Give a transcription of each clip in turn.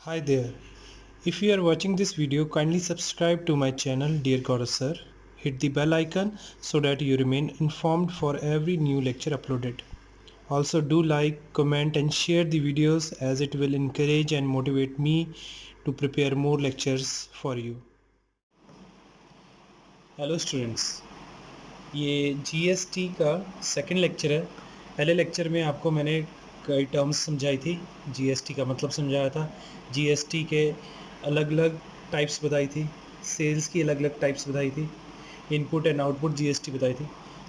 Hi there. If you are watching this video, kindly subscribe to my channel Dear Gaurav Sir. Hit the bell icon so that you remain informed for every new lecture uploaded. Also do like, comment and share the videos as it will encourage and motivate me to prepare more lectures for you. Hello students. ये GST का second lecture है। पहले lecture में आपको मैंने कई terms समझाई थी, जीएसटी का मतलब समझाया था, जीएसटी के अलग अलग टाइप्स बताई थी, सेल्स की अलग अलग टाइप्स बताई थी, इनपुट एंड आउटपुट जीएसटी बताई थी।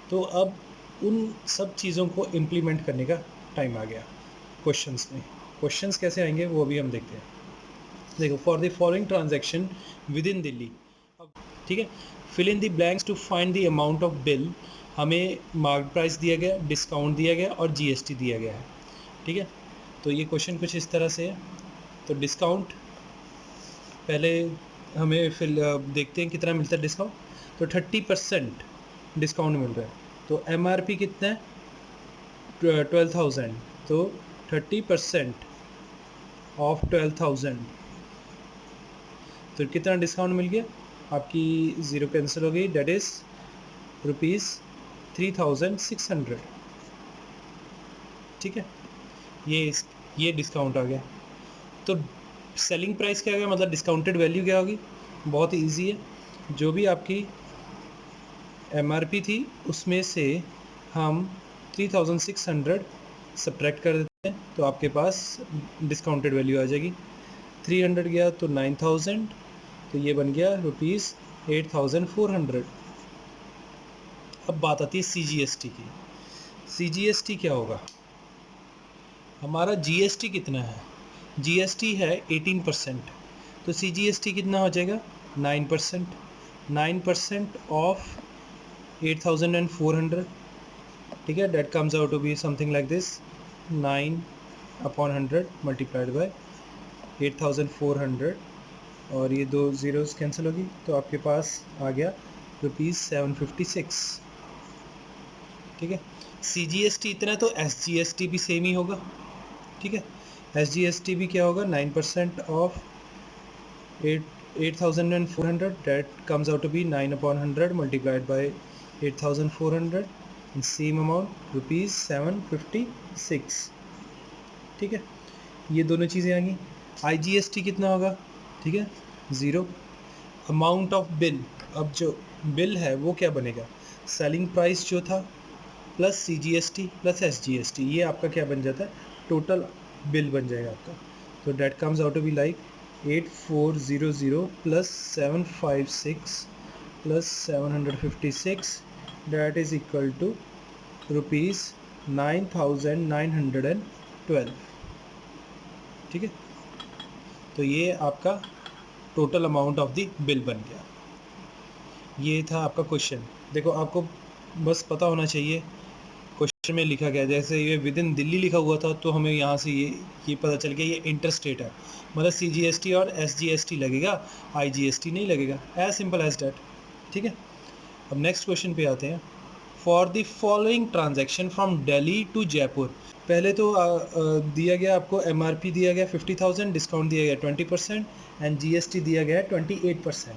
तो अब उन सब चीज़ों को इम्प्लीमेंट करने का टाइम आ गया क्वेश्चंस में। क्वेश्चंस कैसे आएंगे वो अभी हम देखते हैं। देखो, for the following transaction within Delhi, ठीक है, fill in the blanks to find the amount of bill. हमें मार्क प्राइस दिया गया, डिस्काउंट दिया गया और जीएसटी दिया गया है, ठीक है। तो ये क्वेश्चन कुछ इस तरह से है। तो डिस्काउंट पहले हमें फिल देखते हैं कितना मिलता है डिस्काउंट। तो 30% डिस्काउंट मिल रहा है। तो एमआरपी कितना है? 12,000। तो 30% ऑफ 12,000, तो कितना डिस्काउंट मिल गया? आपकी ज़ीरो कैंसिल हो गई, डेट इज़ ₹3,600, ठीक है। ये डिस्काउंट आ गया। तो सेलिंग प्राइस क्या आ गया, मतलब डिस्काउंटेड वैल्यू क्या होगी? बहुत ईजी है। जो भी आपकी एमआरपी थी उसमें से हम 3,600 सब्ट्रैक्ट कर देते हैं, तो आपके पास डिस्काउंटेड वैल्यू आ जाएगी। 300 गया तो 9,000, तो ये बन गया ₹8,400। अब बात आती है सीजीएसटी की। सीजीएसटी क्या होगा? हमारा जीएसटी कितना है? जीएसटी है 18%, तो सीजीएसटी कितना हो जाएगा? 9%। 9% ऑफ 8,400, ठीक है। That comes out to be something like this, 9/100 multiplied by 8,400, और ये दो ज़ीरोज़ कैंसिल होगी, तो आपके पास आ गया ₹756, ठीक है। सीजीएसटी इतना है तो एसजीएसटी भी सेम ही होगा, ठीक है। एसजीएसटी भी क्या होगा? 9% of 8,400, that comes out to be 9/100 multiplied by 8,400, same amount ₹756, ठीक है। ये दोनों चीज़ें आ गई। आईजीएसटी कितना होगा? ठीक है, ज़ीरो। अमाउंट ऑफ बिल, अब जो बिल है वो क्या बनेगा? सेलिंग प्राइस जो था प्लस सीजीएसटी प्लस एसजीएसटी, ये आपका क्या बन जाता है? टोटल बिल बन जाएगा आपका। तो that comes out to be like 8,400 plus 756 plus 756, that is equal to ₹9,912, ठीक है। तो ये आपका total amount of the bill बन गया। ये था आपका क्वेश्चन। देखो, आपको बस पता होना चाहिए क्वेश्चन में लिखा गया, जैसे ये विद इन दिल्ली लिखा हुआ था तो हमें यहाँ से ये पता चल गया ये इंटर स्टेट है, मतलब सीजीएसटी और एसजीएसटी लगेगा, आईजीएसटी नहीं लगेगा। एज सिंपल एज डैट, ठीक है। अब नेक्स्ट क्वेश्चन पे आते हैं। For the following transaction from Delhi to Jaipur, पहले तो दिया गया आपको एमआरपी दिया गया 50,000, डिस्काउंट दिया गया 20% एंड जीएसटी दिया गया 28%।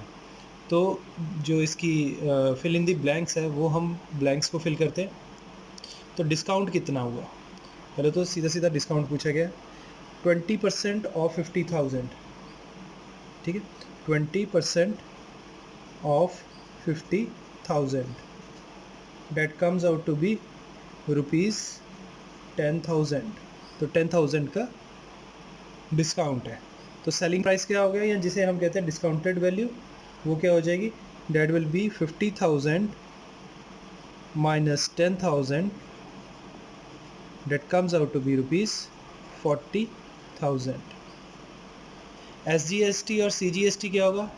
तो जो इसकी फिल इन दी ब्लैंक्स है वो हम ब्लैंक्स को फिल करते हैं। तो डिस्काउंट कितना हुआ? पहले तो सीधा सीधा डिस्काउंट पूछा गया, 20% ऑफ 50,000, ठीक है। 20% of 50,000, that comes out to be ₹10,000। तो 10,000 का डिस्काउंट है। तो सेलिंग प्राइस क्या हो गया, या जिसे हम कहते हैं डिस्काउंटेड वैल्यू, वो क्या हो जाएगी? That will be 50,000 minus 10,000, that comes out to be ₹40,000। SGST और सीजीएसटी क्या होगा?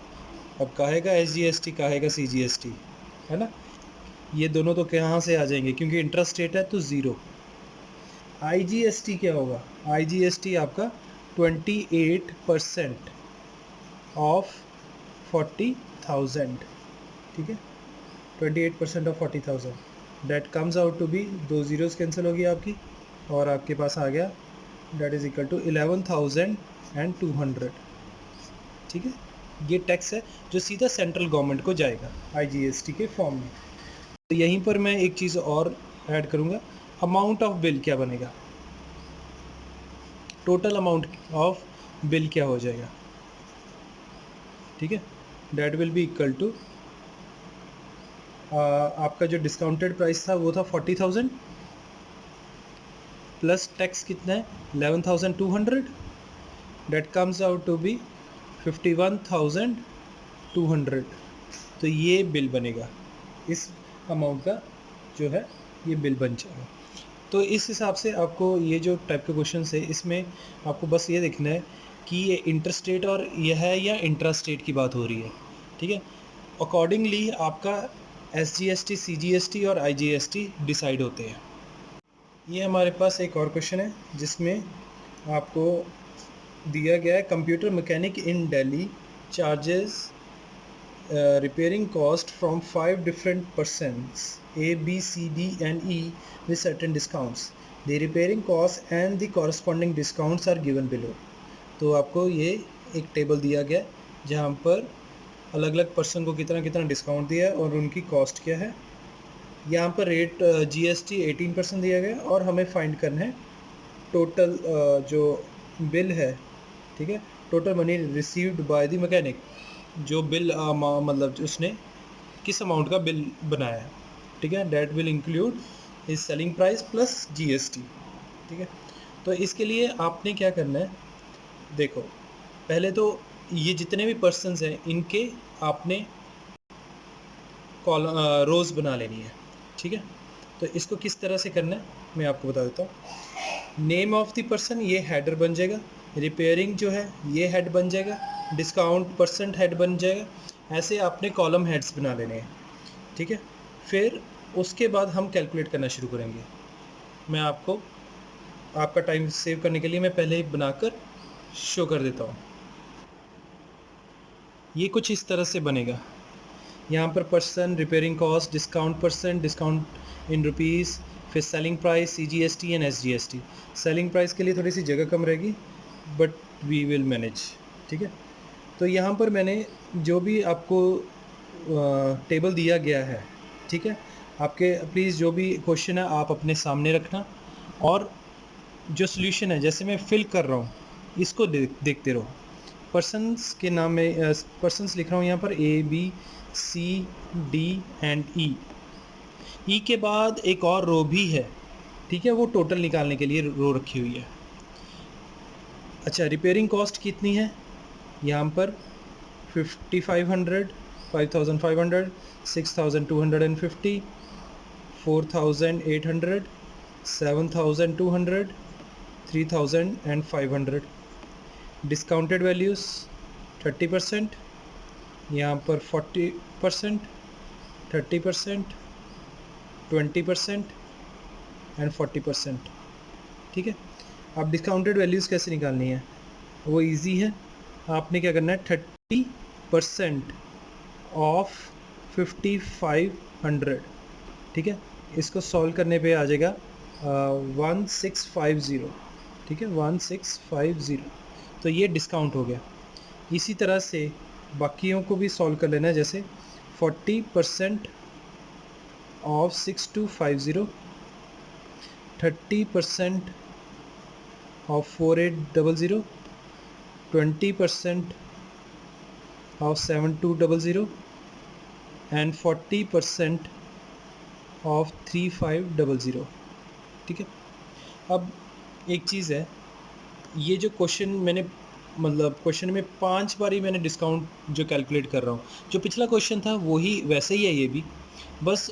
अब कहेगा एसजीएसटी, कहेगा सीजीएसटी, है ना। ये दोनों तो कहाँ से आ जाएंगे, क्योंकि इंटरेस्ट रेट है तो ज़ीरो। आईजीएसटी क्या होगा? आईजीएसटी आपका 28% ऑफ 40,000, ठीक है। 28% of 40,000, that comes out to be, दो ज़ीरोज़ कैंसिल होगी आपकी, और आपके पास आ गया that is equal to 11,000 and 200, ठीक है। ये टैक्स है जो सीधा सेंट्रल गवर्नमेंट को जाएगा IGST के फॉर्म में। तो यहीं पर मैं एक चीज़ और ऐड करूँगा, अमाउंट ऑफ बिल क्या बनेगा, टोटल अमाउंट ऑफ बिल क्या हो जाएगा, ठीक है। That will be equal to, आपका जो डिस्काउंटेड प्राइस था वो था 40,000 प्लस टैक्स कितना है 11,200, that comes out to be 51,200। तो ये बिल बनेगा, इस अमाउंट का जो है ये बिल बन जाएगा। तो इस हिसाब से आपको ये जो टाइप के क्वेश्चन है इसमें आपको बस ये देखना है कि ये इंटरस्टेट और यह है या इंट्रास्टेट की बात हो रही है, ठीक है। अकॉर्डिंगली आपका SGST, CGST और IGST डिसाइड होते हैं। ये हमारे पास एक और क्वेश्चन है जिसमें आपको दिया गया है computer mechanic in Delhi charges repairing cost from 5 different persons A, B, C, D and E with certain discounts. The repairing cost and the corresponding discounts are given below. तो आपको ये एक टेबल दिया गया जहाँ पर अलग अलग पर्सन को कितना कितना डिस्काउंट दिया है और उनकी कॉस्ट क्या है। यहाँ पर रेट GST 18% दिया गया और हमें फाइंड करना है टोटल जो बिल है, ठीक है, total money received by the mechanic, जो बिल मतलब उसने किस अमाउंट का बिल बनाया है, ठीक है। That will include his selling price plus GST, ठीक है। तो इसके लिए आपने क्या करना है, देखो पहले तो ये जितने भी पर्सन्स हैं इनके आपने रोज़ बना लेनी है, ठीक है। तो इसको किस तरह से करना है मैं आपको बता देता हूँ। नेम ऑफ द पर्सन ये हेडर बन जाएगा, रिपेयरिंग जो है ये हेड बन जाएगा, डिस्काउंट परसेंट हेड बन जाएगा। ऐसे आपने कॉलम हेड्स बना लेने हैं, ठीक है। फिर उसके बाद हम कैलकुलेट करना शुरू करेंगे। मैं आपको आपका टाइम सेव करने के लिए मैं पहले ही बनाकर शो कर देता हूँ। ये कुछ इस तरह से बनेगा। यहाँ पर person, repairing cost, discount percent, discount in rupees, फिर selling price, CGST and SGST। Selling price के लिए थोड़ी सी जगह कम रहेगी बट वी विल मैनेज, ठीक है। तो यहाँ पर मैंने जो भी आपको टेबल दिया गया है, ठीक है, आपके प्लीज़ जो भी क्वेश्चन है आप अपने सामने रखना और जो सॉल्यूशन है जैसे मैं फिल कर रहा हूँ इसको देखते रहो। पर्सन्स के नाम में पर्सन्स लिख रहा हूँ यहाँ पर A, B, C, D and E के बाद एक और रो भी है, ठीक है, वो टोटल निकालने के लिए रो रखी हुई है। अच्छा, रिपेयरिंग कॉस्ट कितनी है यहाँ पर 5500, 5500, 6250, 4800, 7200, 3500। डिस्काउंटेड वैल्यूज़ 30%, यहाँ पर 40%, 30%, 20% एंड 40%, ठीक है। अब डिस्काउंटेड वैल्यूज़ कैसे निकालनी है, वो इजी है। आपने क्या करना है 30% ऑफ 5500, ठीक है। इसको सॉल्व करने पे आ जाएगा 1650, ठीक है, 1650। तो ये डिस्काउंट हो गया। इसी तरह से बाकियों को भी सॉल्व कर लेना है, जैसे 40% of 6250, 30% of 4800, 20% of 7200 and 40% of 3500, ठीक है। अब एक चीज़ है, ये जो क्वेश्चन मैंने मतलब क्वेश्चन में 5 बार ही मैंने डिस्काउंट जो कैलकुलेट कर रहा हूँ, जो पिछला क्वेश्चन था वही वैसे ही है ये भी, बस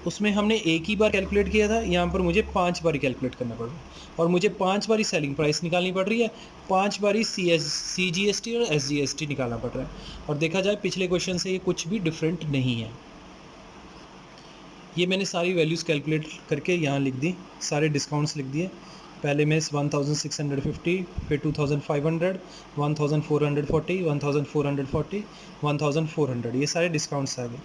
उसमें हमने एक ही बार कैलकुलेट किया था, यहाँ पर मुझे 5 बार कैलकुलेट करना पड़ रहा है और मुझे 5 बार सेलिंग प्राइस निकालनी पड़ रही है, 5 बार CGST और SGST निकालना पड़ रहा है। और देखा जाए पिछले क्वेश्चन से ये कुछ भी डिफरेंट नहीं है। ये मैंने सारी वैल्यूज़ कैलकुलेट करके यहाँ लिख दी, सारे डिस्काउंट्स लिख दिए। पहले में 1650, फिर 2500, 1440, 1440, 1400, ये सारे डिस्काउंट्स आ गए।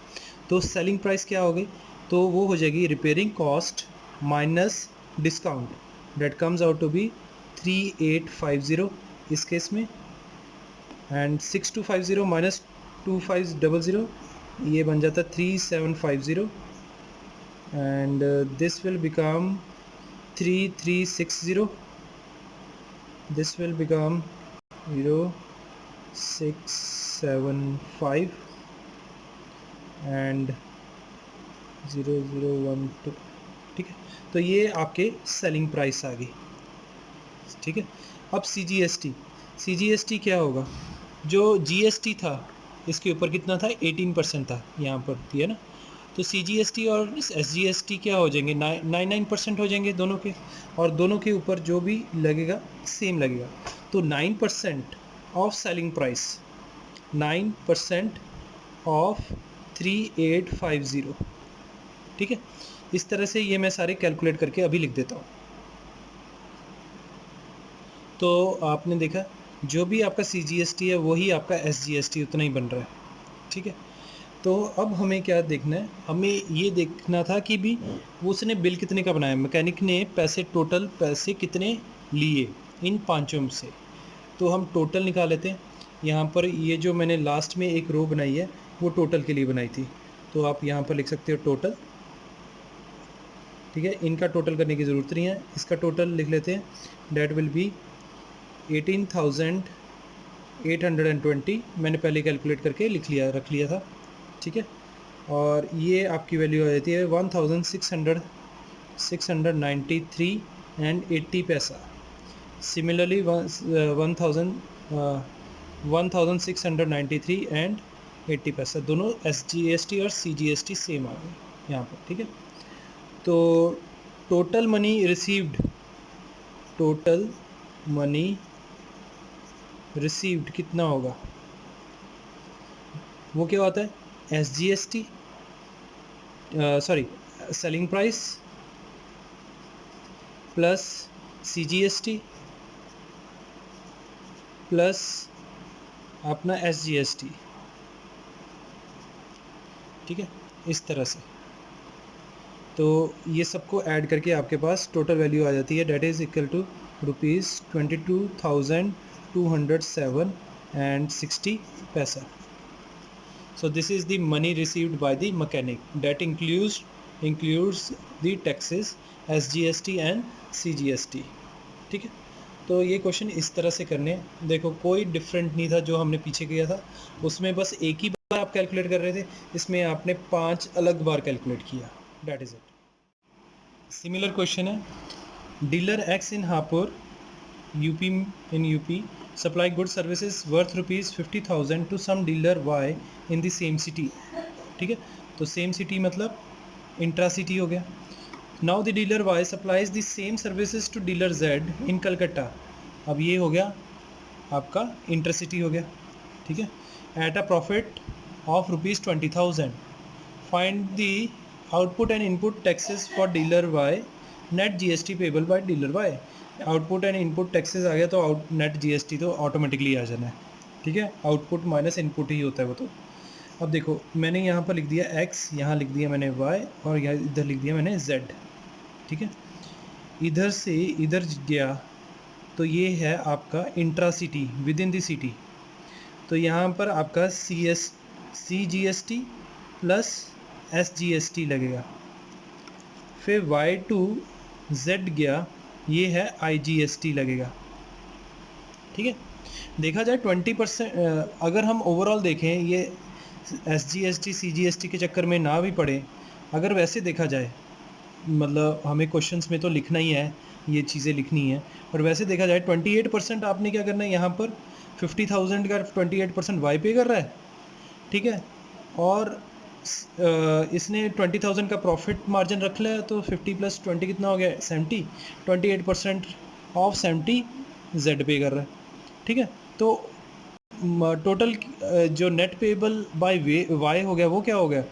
तो सेलिंग प्राइस क्या हो गई, तो वो हो जाएगी repairing cost minus discount, that comes out to be 3850 इस केस में, एंड 6250 माइनस 2500 ये बन जाता 3750 and this will become 3360, this will become 0675 and 0012। ठीक है, तो ये आपके सेलिंग प्राइस आ गई। ठीक है, अब CGST क्या होगा? जो GST था इसके ऊपर कितना था? 18% था, यहाँ पर दिया ना। तो CGST और SGST क्या हो जाएंगे? 9% हो जाएंगे दोनों के, और दोनों के ऊपर जो भी लगेगा सेम लगेगा। तो 9% ऑफ सेलिंग प्राइस, 9% ऑफ 3850। ठीक है, इस तरह से ये मैं सारे कैलकुलेट करके अभी लिख देता हूँ। तो आपने देखा जो भी आपका CGST है वही आपका SGST उतना ही बन रहा है। ठीक है, तो अब हमें क्या देखना है? हमें ये देखना था कि भी उसने बिल कितने का बनाया, मैकेनिक ने पैसे, टोटल पैसे कितने लिए इन पांचों में से। तो हम टोटल निकाल लेते हैं। यहाँ पर ये जो मैंने लास्ट में एक रो बनाई है वो टोटल के लिए बनाई थी, तो आप यहाँ पर लिख सकते हो टोटल। ठीक है, इनका टोटल करने की ज़रूरत नहीं है, इसका टोटल लिख लेते हैं। डैट विल बी 18,820, मैंने पहले कैलकुलेट करके रख लिया था। ठीक है, और ये आपकी वैल्यू आ जाती है 1693 एंड 80 पैसा। सिमिलरली 1693 एंड 80 पैसा, दोनों SGST और CGST सेम आ गए यहाँ पर। ठीक है, तो टोटल मनी रिसीव्ड कितना होगा? वो क्या होता है? SGST, sorry, selling price plus CGST plus अपना SGST। ठीक है, इस तरह से। तो ये सबको ऐड करके आपके पास टोटल वैल्यू आ जाती है, that is equal to ₹22,207 and 60 पैसा। So this is the money received by the mechanic, that includes the taxes, SGST and CGST। ठीक है, तो ये क्वेश्चन इस तरह से करने हैं। देखो कोई डिफरेंट नहीं था जो हमने पीछे किया था, उसमें बस एक ही बार आप कैलकुलेट कर रहे थे, इसमें आपने 5 अलग बार कैलकुलेट किया। That is it. Similar question है, dealer X in Hapur UP supply goods services worth ₹50,000 to some dealer Y in the same city। ठीक है, तो सेम सिटी मतलब इंट्रा सिटी हो गया। Now the dealer Y supplies the same services to dealer Z in Calcutta. अब ये हो गया आपका इंटर सिटी हो गया। ठीक है, at a profit of ₹20,000। Find the output and input taxes for dealer Y, net GST payable by dealer Y। Output and input taxes आ गया तो नेट GST तो ऑटोमेटिकली आ जाना है। ठीक है, आउटपुट माइनस इनपुट ही होता है वो तो। अब देखो मैंने यहाँ पर लिख दिया x, यहाँ लिख दिया मैंने y, और यहाँ इधर लिख दिया मैंने z। ठीक है, इधर से इधर गया तो ये है आपका intra city, with in the city. तो यहाँ पर आपका CGST प्लस SGST लगेगा। फिर y टू z गया, ये है IGST लगेगा। ठीक है, देखा जाए 20%, अगर हम ओवरऑल देखें, ये SGST CGST के चक्कर में ना भी पड़े, अगर वैसे देखा जाए, मतलब हमें क्वेश्चंस में तो लिखना ही है, ये चीज़ें लिखनी है, पर वैसे देखा जाए 28% आपने क्या करना है, यहाँ पर 50,000 का 28% वाई पे कर रहा है। ठीक है, और इसने 20,000 का प्रॉफिट मार्जिन रख लिया, तो 50 + 20 कितना हो गया? 70। 28% ऑफ 70 जेड पे कर रहा है। ठीक है, तो टोटल जो नेट पेबल बाय वाई हो गया, वो क्या हो गया?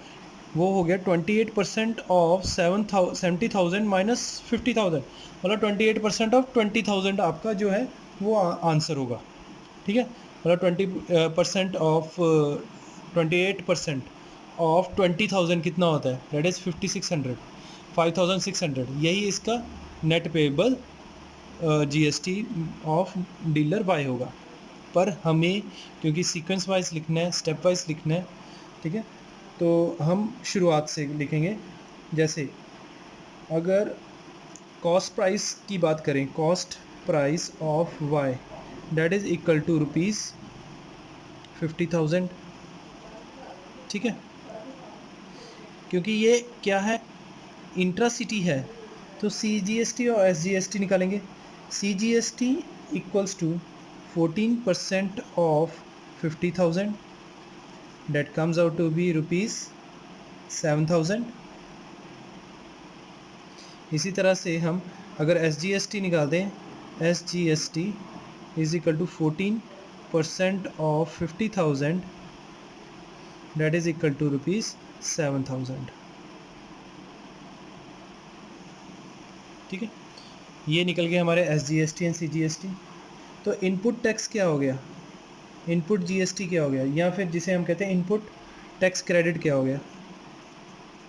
वो हो गया 28% ऑफ 70,000 माइनस 50,000, मतलब 28% ऑफ 20,000 आपका जो है वो आंसर होगा। ठीक है, मतलब 20% ऑफ 28% ऑफ 20,000 कितना होता है? दैट इज़ 5,600, यही इसका net payable GST of dealer by होगा। पर हमें क्योंकि सीक्वेंस वाइज लिखना है, स्टेप वाइज लिखना है, ठीक है, तो हम शुरुआत से लिखेंगे। जैसे अगर कॉस्ट प्राइस की बात करें, cost price of Y that is equal to ₹50,000, ठीक है, क्योंकि ये क्या है, इंट्रा सिटी है, तो CGST और SGST निकालेंगे। CGST equals to 14% of 50,000, that comes out to be ₹7,000। इसी तरह से हम अगर SGST निकाल दें, SGST is equal to 14% of 50,000, that is equal to ₹7,000, ठीक है। ये निकल गए हमारे SGST एंड CGST। तो इनपुट टैक्स क्या हो गया, इनपुट GST क्या हो गया, या फिर जिसे हम कहते हैं इनपुट टैक्स क्रेडिट क्या हो गया,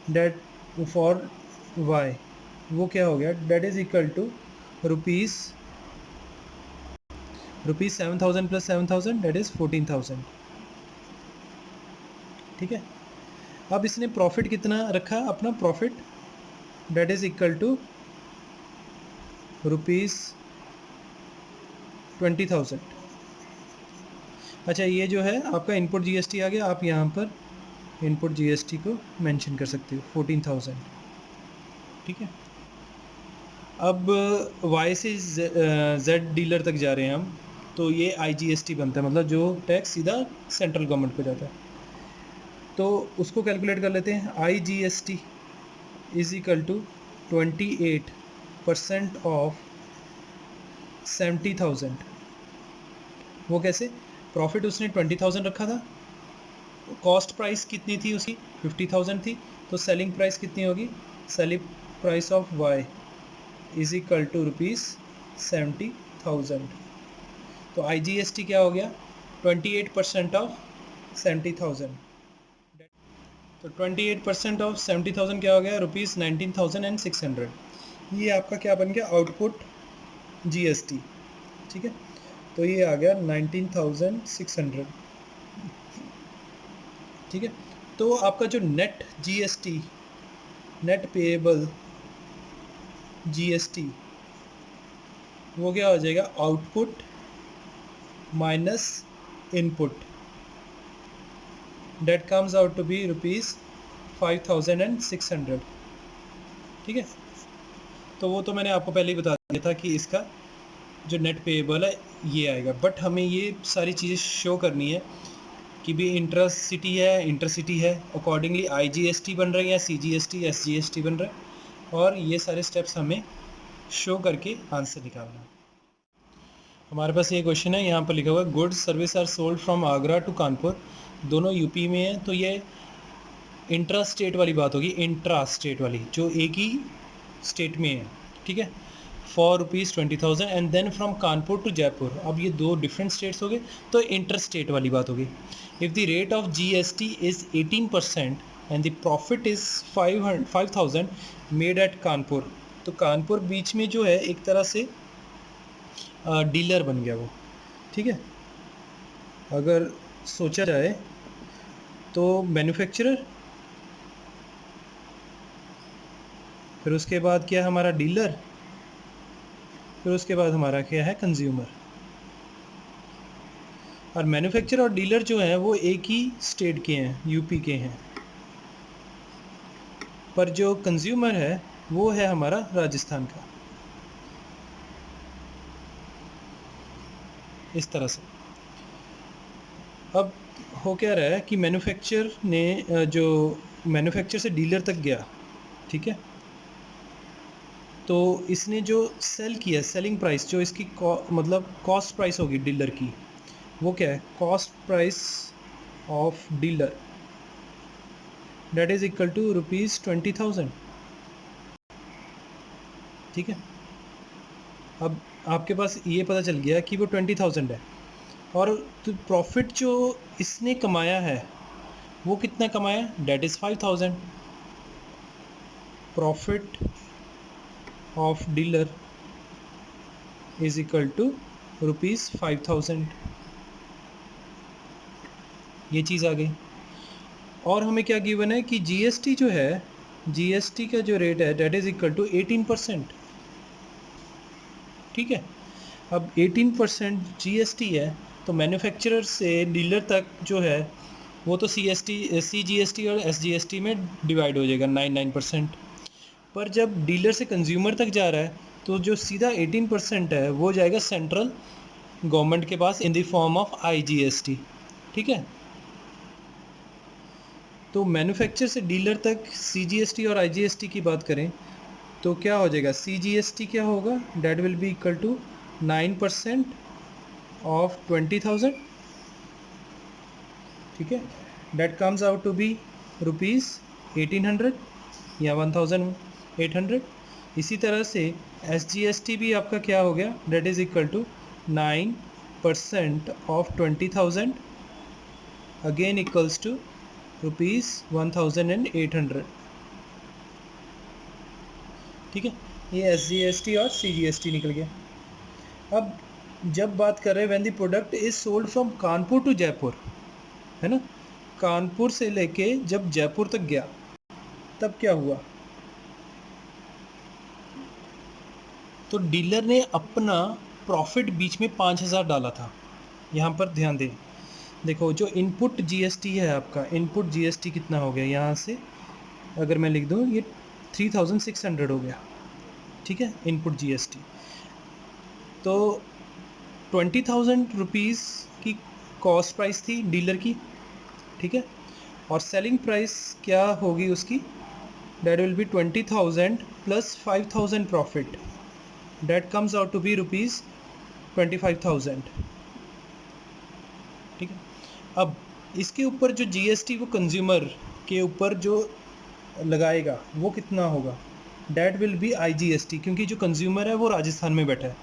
डेट फॉर वाई, वो क्या हो गया, that is equal to rupees 7,000 plus 7,000 that is 14,000, ठीक है। अब इसने प्रॉफिट कितना रखा, अपना profit that is equal to ₹20,000। अच्छा, ये जो है आपका इनपुट GST आ गया, आप यहाँ पर इनपुट GST को मेंशन कर सकते हो 14,000, ठीक है। अब Y से Z डीलर तक जा रहे हैं हम, तो ये IGST बनता है, मतलब जो टैक्स सीधा सेंट्रल गवर्नमेंट को जाता है, तो उसको कैलकुलेट कर लेते हैं। IGST is equal to 28% of 70,000। वो कैसे, प्रॉफिट उसने 20,000 रखा था, कॉस्ट प्राइस कितनी थी उसकी 50,000 थी, तो सेलिंग प्राइस कितनी होगी, selling price of Y is equal to ₹70,000। तो IGST क्या हो गया, 28% ऑफ 70,000, तो 28% ऑफ 70,000 क्या हो गया, ₹19,600। ये आपका क्या बन गया, आउटपुट GST, ठीक है। तो ये आ गया 19,600, ठीक है। तो आपका जो net GST, net payable GST, वो क्या हो जाएगा, output minus input, that comes out to be ₹5,600, ठीक है। तो वो तो मैंने आपको पहले ही बता दिया था कि इसका जो नेट पेएबल है ये आएगा, बट हमें ये सारी चीज़ें शो करनी है कि भी इंटरसिटी है, इंटरसिटी है, अकॉर्डिंगली IGST बन रही है, CGST SGST बन रहा है, और ये सारे स्टेप्स हमें शो करके आंसर निकालना है। हमारे पास ये क्वेश्चन है, यहाँ पर लिखा हुआ है goods service are sold from Agra to Kanpur, दोनों यूपी में है, तो ये इंट्रा स्टेट वाली बात होगी, इंट्रा स्टेट वाली जो एक ही स्टेट में है, ठीक है, for ₹20,000 and then from Kanpur to Jaipur. अब ये दो डिफरेंट स्टेट्स हो गए, तो इंटर स्टेट वाली बात होगी। If the rate of GST is 18% and the profit is 5,000 made at Kanpur, तो कानपुर बीच में जो है एक तरह से डीलर बन गया वो, ठीक है। अगर सोचा जाए तो मैन्युफैक्चरर, फिर उसके बाद क्या है हमारा डीलर, फिर उसके बाद हमारा क्या है कंज्यूमर। और मैन्युफैक्चरर और डीलर जो हैं वो एक ही स्टेट के हैं, यूपी के हैं, पर जो कंज्यूमर है वो है हमारा राजस्थान का, इस तरह से। अब हो क्या रहा है कि मैन्युफैक्चर ने जो मैन्युफैक्चर से डीलर तक गया, ठीक है, तो इसने जो सेल किया, सेलिंग प्राइस जो इसकी मतलब कॉस्ट प्राइस होगी डीलर की, वो क्या है, cost price of dealer that is equal to ₹20,000, ठीक है। अब आपके पास ये पता चल गया कि वो 20,000 है, और तो प्रॉफिट जो इसने कमाया है वो कितना कमाया, that is 5,000, profit of dealer is equal to ₹5,000, ये चीज़ आ गई। और हमें क्या गिवन है कि जीएसटी जो है, जीएसटी का जो रेट है डेट इज़ इक्वल टू 18%। ठीक है, अब 18% जीएसटी है, तो मैन्युफैक्चरर से डीलर तक जो है वो तो सीजीएसटी और एसजीएसटी में डिवाइड हो जाएगा 99%। पर जब डीलर से कंज्यूमर तक जा रहा है तो जो सीधा 18% है वो जाएगा सेंट्रल गवर्नमेंट के पास in the form of IGST. ठीक है, तो मैन्युफैक्चर से डीलर तक सीजीएसटी और आईजीएसटी की बात करें तो क्या हो जाएगा, सीजीएसटी क्या होगा, that will be equal to 9% of 20,000। ठीक है, that comes out to be rupees 1800 या 1800। इसी तरह से एसजीएसटी भी आपका क्या हो गया, that is equal to 9% of 20,000 again equals to rupees 1800। ठीक है, ये एसजीएसटी और सीजीएसटी निकल गया। अब जब बात कर रहे हैं when the product is sold from Kanpur to Jaipur, है ना, कानपुर से लेके जब जयपुर तक गया तब क्या हुआ, तो डीलर ने अपना प्रॉफिट बीच में 5,000 डाला था। यहाँ पर ध्यान दें, देखो जो इनपुट जीएसटी है आपका, इनपुट जीएसटी कितना हो गया, यहाँ से अगर मैं लिख दूँ ये 3,600 हो गया। ठीक है, इनपुट जीएसटी तो 20,000 रुपीज़ की कॉस्ट प्राइस थी डीलर की। ठीक है, और सेलिंग प्राइस क्या होगी उसकी, that will be 20,000 plus 5,000 profit, that comes out to be rupees 25,000। ठीक है, अब इसके ऊपर जो जीएसटी वो कंज्यूमर के ऊपर जो लगाएगा वो कितना होगा, डेट विल बी आईजीएसटी, क्योंकि जो कंज्यूमर है वो राजस्थान में बैठा है,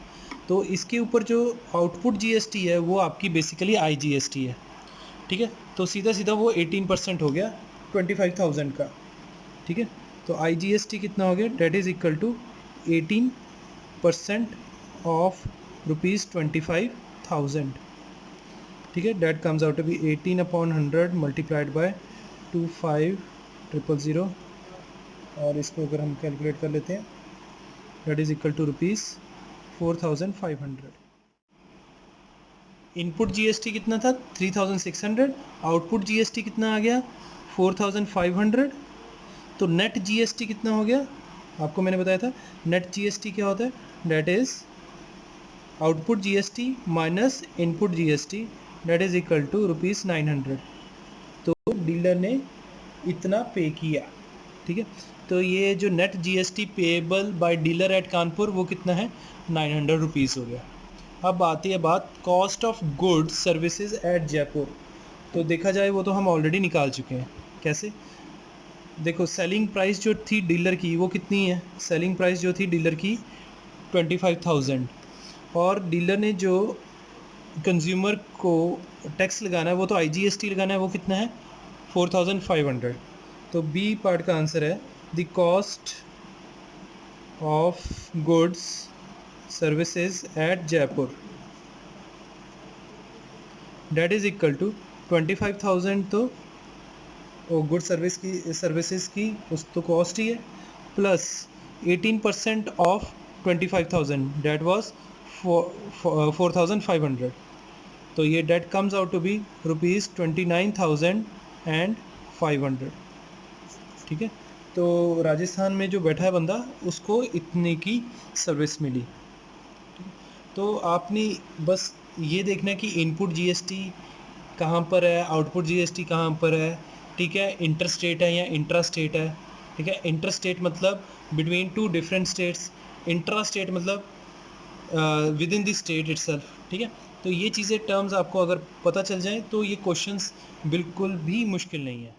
तो इसके ऊपर जो आउटपुट जीएसटी है वो आपकी बेसिकली आईजीएसटी है। ठीक है, तो सीधा सीधा वो 18% हो गया 25,000 का। ठीक है, तो आईजीएसटी कितना हो गया, that is equal to 18% of rupees 25,000। ठीक है, that comes out to be 18/100 multiplied by 25,000, और इसको अगर हम कैलकुलेट कर लेते हैं that is equal to rupees 4,500। Input GST कितना था 3,600, आउटपुट जीएसटी कितना आ गया 4,500, तो नेट जीएसटी कितना हो गया, आपको मैंने बताया था नेट जीएसटी क्या होता है, that is output GST minus input GST, that is equal to rupees 900। तो डीलर ने इतना पे किया। ठीक है, तो ये जो net GST payable by dealer at Kanpur वो कितना है 900 रुपीज़ हो गया। अब आती है बात cost of goods services at Jaipur, तो देखा जाए वो तो हम ऑलरेडी निकाल चुके हैं। कैसे, देखो सेलिंग प्राइस जो थी डीलर की वो कितनी है, सेलिंग प्राइस जो थी डीलर की 25,000, और डीलर ने जो कंज्यूमर को टैक्स लगाना है वो तो आईजीएसटी लगाना है, वो कितना है 4,500। तो बी पार्ट का आंसर है the cost of goods services at Jaipur, that is equal to 25,000, तो वो गुड सर्विसेज की उस तो कॉस्ट ही है, प्लस 18% ऑफ 25,000 डेट वाज 4,500, तो ये that comes out to be rupees 29,500। ठीक है, तो राजस्थान में जो बैठा है बंदा उसको इतने की सर्विस मिली। तो आपने बस ये देखना है कि इनपुट जीएसटी कहाँ पर है, आउटपुट जीएसटी कहाँ पर है। ठीक है, इंटर स्टेट है या इंट्रा स्टेट है। ठीक है, इंटर स्टेट मतलब between two different states, intra state मतलब within the state itself. ठीक है, तो ये चीज़ें टर्म्स आपको अगर पता चल जाए तो ये क्वेश्चंस बिल्कुल भी मुश्किल नहीं है।